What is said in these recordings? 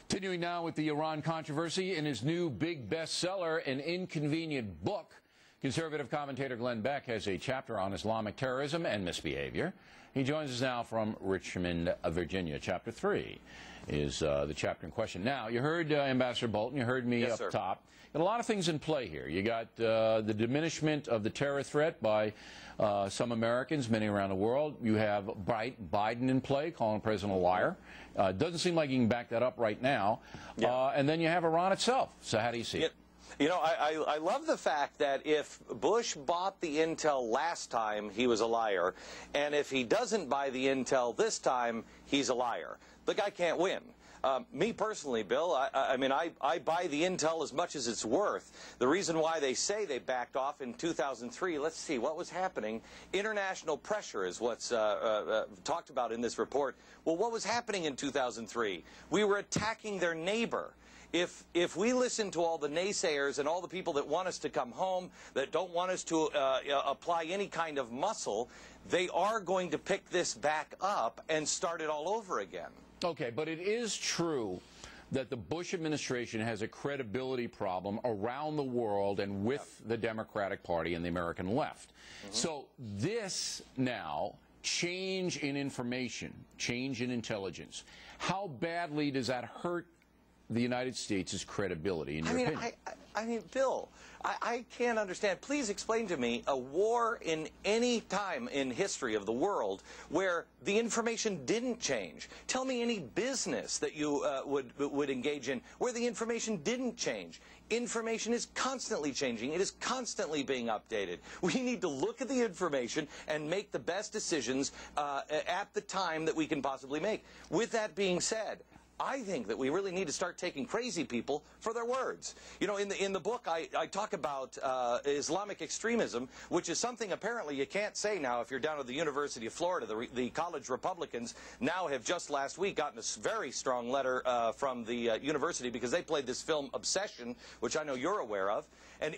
Continuing now with the Iran controversy, in his new big bestseller, An Inconvenient Book, conservative commentator Glenn Beck has a chapter on Islamic terrorism and misbehavior. He joins us now from Richmond, Virginia. Chapter 3 is the chapter in question. Now, you heard Ambassador Bolton, you heard me Yes, up sir. top. Got a lot of things in play here. You got the diminishment of the terror threat by some Americans, many around the world. You have Biden in play, calling the president a liar. Doesn't seem like you can back that up right now. Yeah. And then you have Iran itself. So how do you see it? You know, I love the fact that if Bush bought the intel last time, he was a liar. And if he doesn't buy the intel this time, he's a liar. The guy can't win. Me personally, Bill, I mean, I buy the intel as much as it's worth. The reason why they say they backed off in 2003, let's see, what was happening? International pressure is what's talked about in this report. Well, what was happening in 2003? We were attacking their neighbor. If we listen to all the naysayers and all the people that want us to come home, that don't want us to apply any kind of muscle, they are going to pick this back up and start it all over again. Okay, but it is true that the Bush administration has a credibility problem around the world and with the Democratic Party and the American left. So this now, change in information, change in intelligence, how badly does that hurt the United States' credibility, in your opinion? I mean, Bill, I can't understand. Please explain to me a war in any time in history of the world where the information didn't change. Tell me any business that you would engage in where the information didn't change. Information is constantly changing. It is constantly being updated. We need to look at the information and make the best decisions at the time that we can possibly make. With that being said, I think that we really need to start taking crazy people for their words. You know, in the book, I talk about Islamic extremism, which is something apparently you can't say now if you're down at the University of Florida. The college Republicans now have just last week gotten a very strong letter from the university because they played this film Obsession, which I know you're aware of. And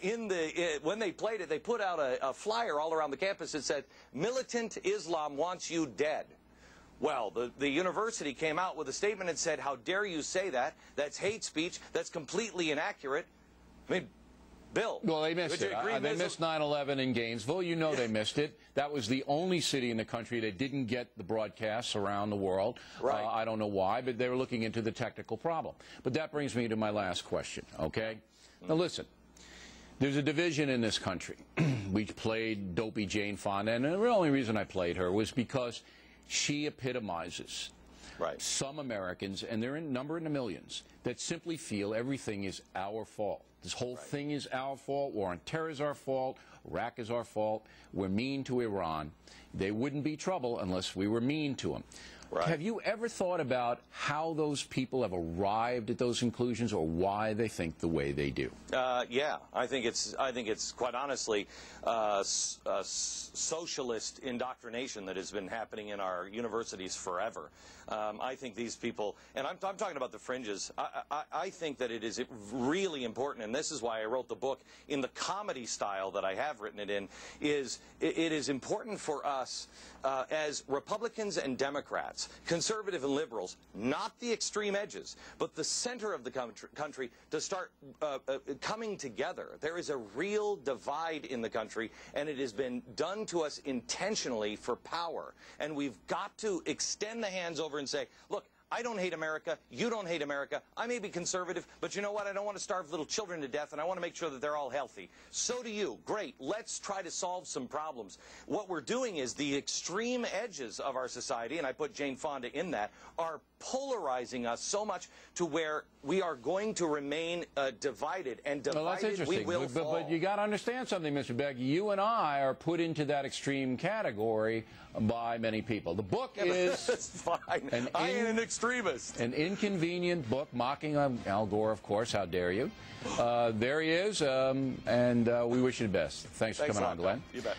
when they played it, they put out a flyer all around the campus that said, "Militant Islam wants you dead." Well, the university came out with a statement and said, "How dare you say that? That's hate speech. That's completely inaccurate." I mean, Bill. Well, they missed it. They missed 9/11 in Gainesville. You know they missed it. That was the only city in the country that didn't get the broadcasts around the world. Right. I don't know why, but they were looking into the technical problem. But that brings me to my last question, okay? Now, listen. There's a division in this country. We played Dopey Jane Fonda, and the only reason I played her was because she epitomizes some Americans, and they're in number in the millions, that simply feel everything is our fault. This whole thing is our fault. War on terror is our fault. Iraq is our fault. We're mean to Iran. They wouldn't be trouble unless we were mean to them. Right. Have you ever thought about how those people have arrived at those conclusions, or why they think the way they do? Yeah, I think it's quite honestly socialist indoctrination that has been happening in our universities forever. I think these people, and I'm talking about the fringes, I think that it is really important, and this is why I wrote the book in the comedy style that I have written it in, it is important for us as Republicans and Democrats, conservative and liberals, not the extreme edges, but the center of the country, to start coming together. There is a real divide in the country, and it has been done to us intentionally for power. And we've got to extend the hands over and say, look, I don't hate America. You don't hate America. I may be conservative, but you know what? I don't want to starve little children to death, and I want to make sure that they're all healthy. So do you. Great. Let's try to solve some problems. What we're doing is the extreme edges of our society, and I put Jane Fonda in that, are polarizing us so much to where we are going to remain divided, and divided well, that's interesting. We will fall. But you got to understand something, Mr. Beck. You and I are put into that extreme category by many people. The book is... That's fine. I ain't an extremist. An Inconvenient Book, mocking Al Gore, of course. How dare you? There he is, and we wish you the best. Thanks for coming on, Glenn. You bet.